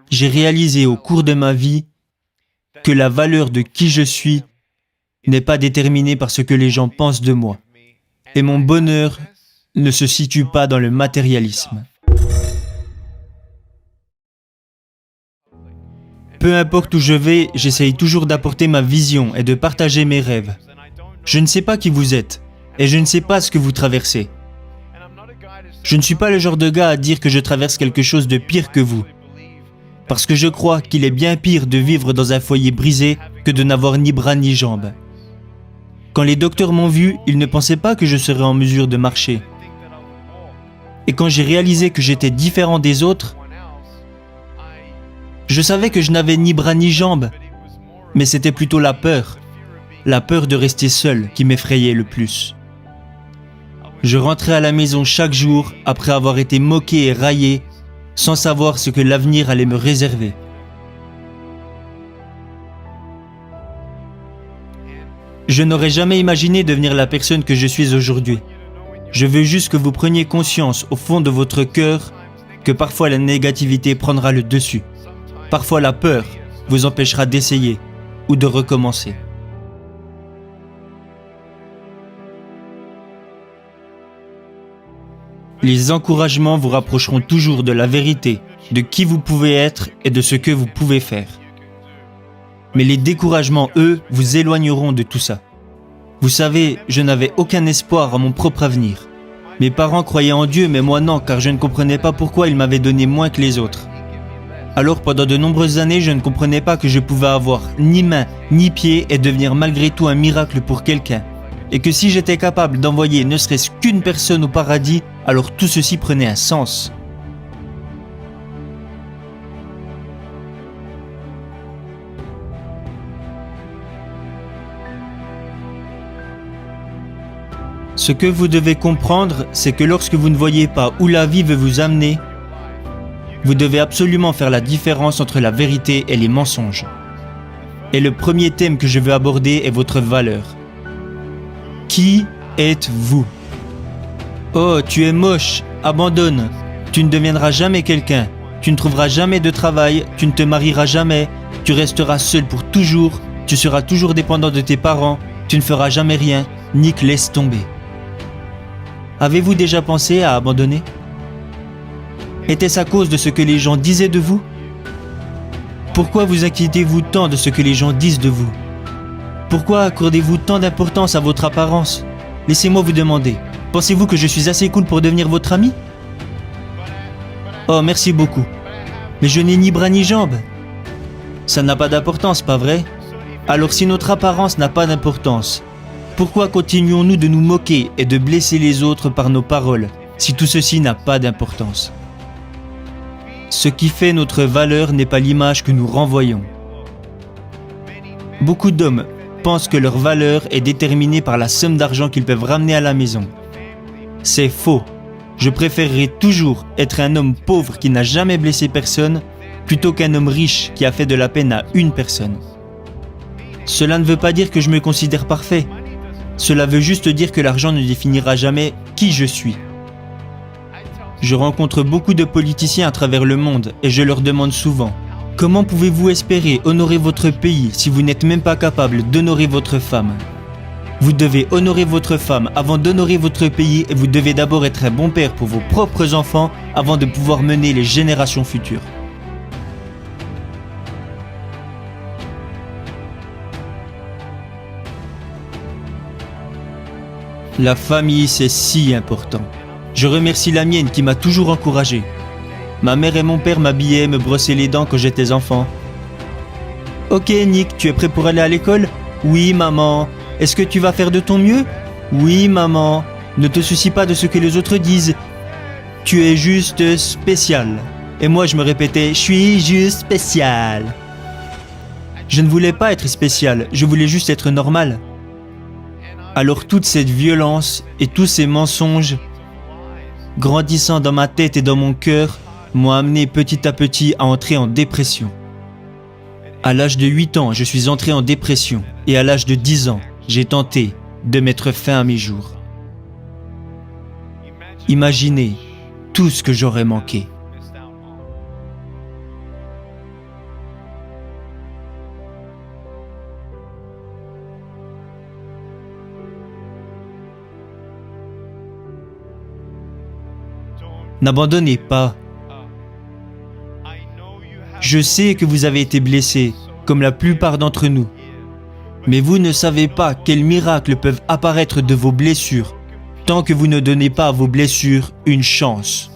J'ai réalisé au cours de ma vie que la valeur de qui je suis n'est pas déterminée par ce que les gens pensent de moi. Et mon bonheur ne se situe pas dans le matérialisme. Peu importe où je vais, j'essaye toujours d'apporter ma vision et de partager mes rêves. Je ne sais pas qui vous êtes, et je ne sais pas ce que vous traversez. Je ne suis pas le genre de gars à dire que je traverse quelque chose de pire que vous. Parce que je crois qu'il est bien pire de vivre dans un foyer brisé que de n'avoir ni bras ni jambes. Quand les docteurs m'ont vu, ils ne pensaient pas que je serais en mesure de marcher. Et quand j'ai réalisé que j'étais différent des autres, je savais que je n'avais ni bras ni jambes, mais c'était plutôt la peur de rester seul qui m'effrayait le plus. Je rentrais à la maison chaque jour après avoir été moqué et raillé, sans savoir ce que l'avenir allait me réserver. Je n'aurais jamais imaginé devenir la personne que je suis aujourd'hui. Je veux juste que vous preniez conscience au fond de votre cœur que parfois la négativité prendra le dessus. Parfois la peur vous empêchera d'essayer ou de recommencer. Les encouragements vous rapprocheront toujours de la vérité, de qui vous pouvez être et de ce que vous pouvez faire. Mais les découragements, eux, vous éloigneront de tout ça. Vous savez, je n'avais aucun espoir à mon propre avenir. Mes parents croyaient en Dieu, mais moi non, car je ne comprenais pas pourquoi ils m'avaient donné moins que les autres. Alors pendant de nombreuses années, je ne comprenais pas que je pouvais avoir ni main, ni pied et devenir malgré tout un miracle pour quelqu'un. Et que si j'étais capable d'envoyer ne serait-ce qu'une personne au paradis, alors tout ceci prenait un sens. Ce que vous devez comprendre, c'est que lorsque vous ne voyez pas où la vie veut vous amener, vous devez absolument faire la différence entre la vérité et les mensonges. Et le premier thème que je veux aborder est votre valeur. Qui êtes-vous? Oh, tu es moche, abandonne. Tu ne deviendras jamais quelqu'un. Tu ne trouveras jamais de travail, tu ne te marieras jamais, tu resteras seul pour toujours, tu seras toujours dépendant de tes parents, tu ne feras jamais rien. Nick, laisse tomber. Avez-vous déjà pensé à abandonner? Était-ce à cause de ce que les gens disaient de vous? Pourquoi vous inquiétez-vous tant de ce que les gens disent de vous? Pourquoi accordez-vous tant d'importance à votre apparence? Laissez-moi vous demander, pensez-vous que je suis assez cool pour devenir votre ami? Oh, merci beaucoup. Mais je n'ai ni bras ni jambes. Ça n'a pas d'importance, pas vrai? Alors si notre apparence n'a pas d'importance, pourquoi continuons-nous de nous moquer et de blesser les autres par nos paroles, si tout ceci n'a pas d'importance? Ce qui fait notre valeur n'est pas l'image que nous renvoyons. Beaucoup d'hommes pensent que leur valeur est déterminée par la somme d'argent qu'ils peuvent ramener à la maison. C'est faux. Je préférerais toujours être un homme pauvre qui n'a jamais blessé personne plutôt qu'un homme riche qui a fait de la peine à une personne. Cela ne veut pas dire que je me considère parfait. Cela veut juste dire que l'argent ne définira jamais qui je suis. Je rencontre beaucoup de politiciens à travers le monde et je leur demande souvent: comment pouvez-vous espérer honorer votre pays si vous n'êtes même pas capable d'honorer votre femme? Vous devez honorer votre femme avant d'honorer votre pays et vous devez d'abord être un bon père pour vos propres enfants avant de pouvoir mener les générations futures. La famille, c'est si important. Je remercie la mienne qui m'a toujours encouragé. Ma mère et mon père m'habillaient et me brossaient les dents quand j'étais enfant. Ok Nick, tu es prêt pour aller à l'école? Oui maman. Est-ce que tu vas faire de ton mieux? Oui maman. Ne te soucie pas de ce que les autres disent. Tu es juste spécial. Et moi je me répétais, je suis juste spécial. Je ne voulais pas être spécial, je voulais juste être normal. Alors toute cette violence et tous ces mensonges grandissant dans ma tête et dans mon cœur m'ont amené petit à petit à entrer en dépression. À l'âge de 8 ans, je suis entré en dépression et à l'âge de 10 ans, j'ai tenté de mettre fin à mes jours. Imaginez tout ce que j'aurais manqué. N'abandonnez pas. Je sais que vous avez été blessé, comme la plupart d'entre nous. Mais vous ne savez pas quels miracles peuvent apparaître de vos blessures, tant que vous ne donnez pas à vos blessures une chance.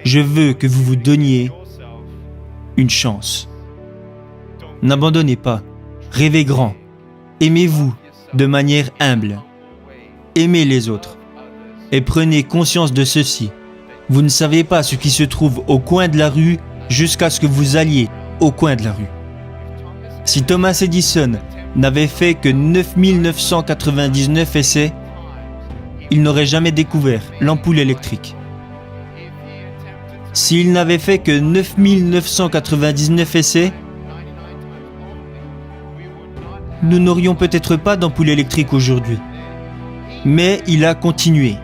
Je veux que vous vous donniez une chance. N'abandonnez pas, rêvez grand, aimez-vous de manière humble, aimez les autres et prenez conscience de ceci. Vous ne savez pas ce qui se trouve au coin de la rue jusqu'à ce que vous alliez au coin de la rue. Si Thomas Edison n'avait fait que 9999 essais, il n'aurait jamais découvert l'ampoule électrique. S'il n'avait fait que 9999 essais, nous n'aurions peut-être pas d'ampoule électrique aujourd'hui. Mais il a continué.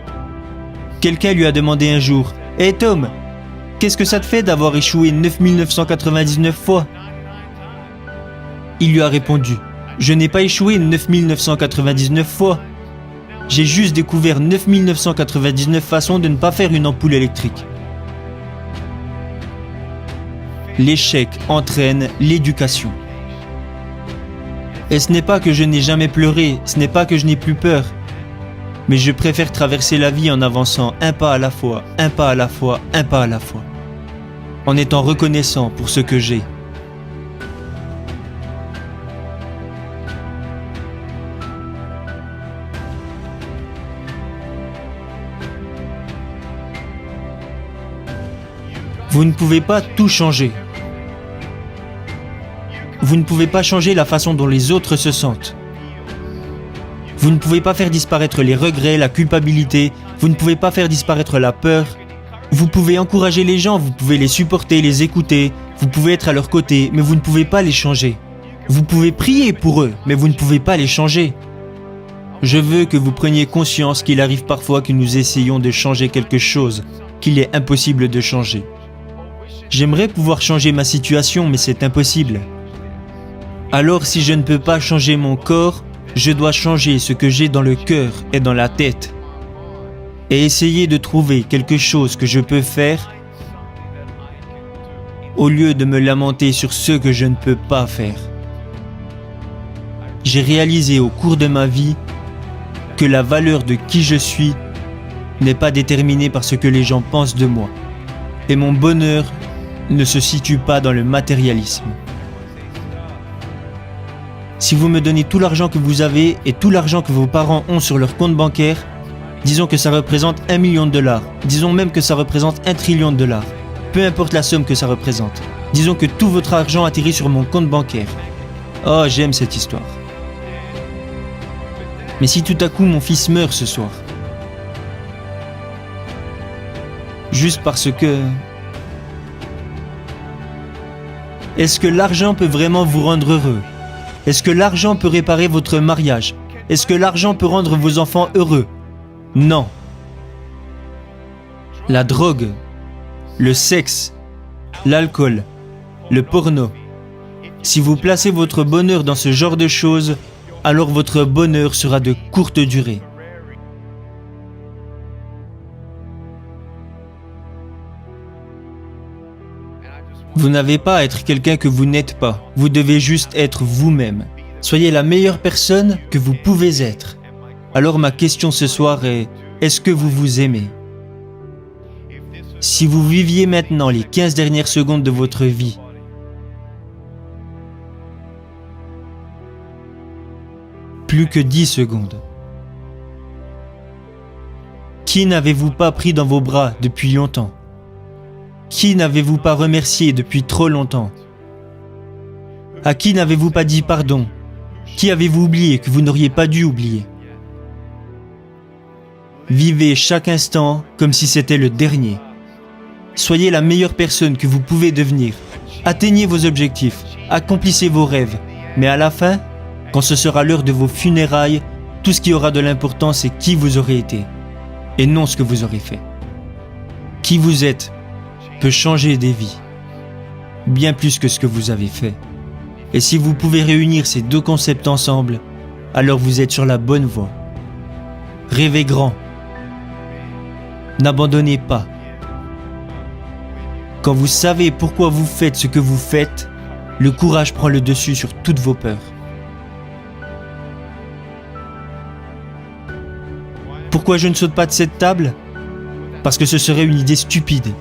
Quelqu'un lui a demandé un jour « Hé Tom, qu'est-ce que ça te fait d'avoir échoué 9999 fois ?» Il lui a répondu « Je n'ai pas échoué 9999 fois. J'ai juste découvert 9999 façons de ne pas faire une ampoule électrique. » L'échec entraîne l'éducation. Et ce n'est pas que je n'ai jamais pleuré, ce n'est pas que je n'ai plus peur, mais je préfère traverser la vie en avançant un pas à la fois, un pas à la fois, un pas à la fois, en étant reconnaissant pour ce que j'ai. Vous ne pouvez pas tout changer. Vous ne pouvez pas changer la façon dont les autres se sentent. Vous ne pouvez pas faire disparaître les regrets, la culpabilité. Vous ne pouvez pas faire disparaître la peur. Vous pouvez encourager les gens, vous pouvez les supporter, les écouter. Vous pouvez être à leur côté, mais vous ne pouvez pas les changer. Vous pouvez prier pour eux, mais vous ne pouvez pas les changer. Je veux que vous preniez conscience qu'il arrive parfois que nous essayons de changer quelque chose qu'il est impossible de changer. J'aimerais pouvoir changer ma situation, mais c'est impossible. Alors si je ne peux pas changer mon corps, je dois changer ce que j'ai dans le cœur et dans la tête. Et essayer de trouver quelque chose que je peux faire au lieu de me lamenter sur ce que je ne peux pas faire. J'ai réalisé au cours de ma vie que la valeur de qui je suis n'est pas déterminée par ce que les gens pensent de moi. Et mon bonheur ne se situe pas dans le matérialisme. Si vous me donnez tout l'argent que vous avez et tout l'argent que vos parents ont sur leur compte bancaire, disons que ça représente 1 million de dollars, disons même que ça représente 1 trillion de dollars, peu importe la somme que ça représente, disons que tout votre argent atterrit sur mon compte bancaire. Oh, j'aime cette histoire. Mais si tout à coup mon fils meurt ce soir, juste parce que... Est-ce que l'argent peut vraiment vous rendre heureux? Est-ce que l'argent peut réparer votre mariage? Est-ce que l'argent peut rendre vos enfants heureux? Non. La drogue, le sexe, l'alcool, le porno. Si vous placez votre bonheur dans ce genre de choses, alors votre bonheur sera de courte durée. Vous n'avez pas à être quelqu'un que vous n'êtes pas. Vous devez juste être vous-même. Soyez la meilleure personne que vous pouvez être. Alors ma question ce soir est, est-ce que vous vous aimez? Si vous viviez maintenant les 15 dernières secondes de votre vie, plus que 10 secondes, qui n'avez-vous pas pris dans vos bras depuis longtemps? Qui n'avez-vous pas remercié depuis trop longtemps? À qui n'avez-vous pas dit pardon? Qui avez-vous oublié que vous n'auriez pas dû oublier? Vivez chaque instant comme si c'était le dernier. Soyez la meilleure personne que vous pouvez devenir. Atteignez vos objectifs, accomplissez vos rêves. Mais à la fin, quand ce sera l'heure de vos funérailles, tout ce qui aura de l'importance c'est qui vous aurez été, et non ce que vous aurez fait. Qui vous êtes peut changer des vies, bien plus que ce que vous avez fait. Et si vous pouvez réunir ces deux concepts ensemble, alors vous êtes sur la bonne voie. Rêvez grand, N'abandonnez pas. Quand vous savez pourquoi vous faites ce que vous faites, le courage prend le dessus sur toutes vos peurs. Pourquoi je ne saute pas de cette table ? Parce que ce serait une idée stupide.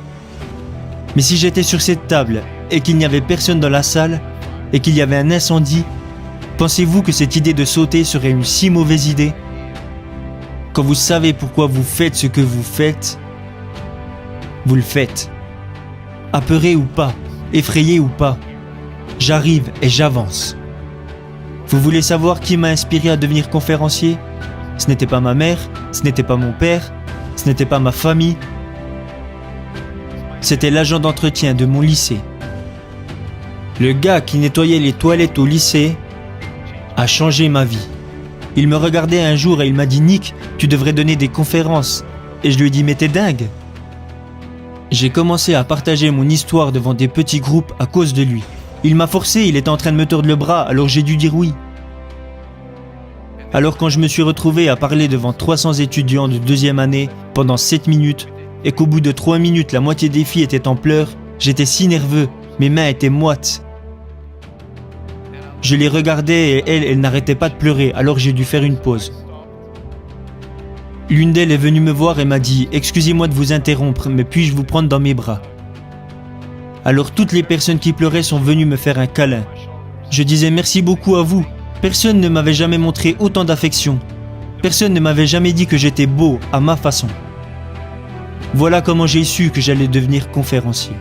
Mais si j'étais sur cette table et qu'il n'y avait personne dans la salle et qu'il y avait un incendie, pensez-vous que cette idée de sauter serait une si mauvaise idée ? Quand vous savez pourquoi vous faites ce que vous faites, vous le faites. Apeuré ou pas, effrayé ou pas, j'arrive et j'avance. Vous voulez savoir qui m'a inspiré à devenir conférencier ? Ce n'était pas ma mère, ce n'était pas mon père, ce n'était pas ma famille. C'était l'agent d'entretien de mon lycée. Le gars qui nettoyait les toilettes au lycée a changé ma vie. Il me regardait un jour et il m'a dit « Nick, tu devrais donner des conférences ». Et je lui ai dit « Mais t'es dingue ». J'ai commencé à partager mon histoire devant des petits groupes à cause de lui. Il m'a forcé, il était en train de me tordre le bras, alors j'ai dû dire oui. Alors quand je me suis retrouvé à parler devant 300 étudiants de deuxième année pendant 7 minutes, et qu'au bout de 3 minutes la moitié des filles étaient en pleurs, j'étais si nerveux, mes mains étaient moites. Je les regardais et elles n'arrêtaient pas de pleurer, alors j'ai dû faire une pause. L'une d'elles est venue me voir et m'a dit « Excusez-moi de vous interrompre, mais puis-je vous prendre dans mes bras ?» Alors toutes les personnes qui pleuraient sont venues me faire un câlin. Je disais « Merci beaucoup à vous. Personne ne m'avait jamais montré autant d'affection. Personne ne m'avait jamais dit que j'étais beau à ma façon. » Voilà comment j'ai su que j'allais devenir conférencier.